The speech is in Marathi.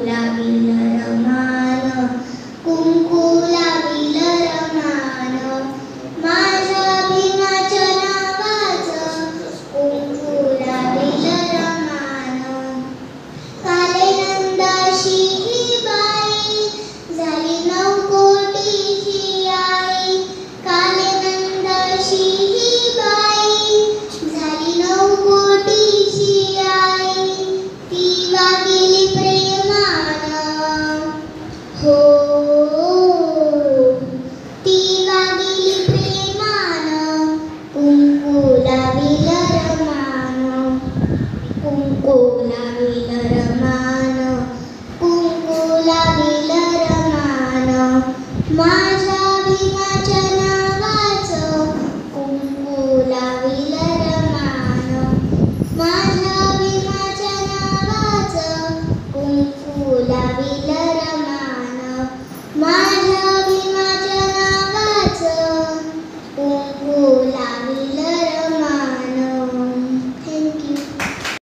लाविल रमान, कुंकू लाविल रमान, माझ्या भीमाच्या नावाचं कुंकू लाविल रमान. काले नंदाशी ही बाई झाली 9 कोटीची आई, काले नंदाशी ही बाई झाली 9 कोटीची आई. ती वागिली प्रेमानं, हो ती वागिली प्रेमानं, कुंकू लाविल रमान, कुंकू लाविल रमान, कुंकू लाविल रमान.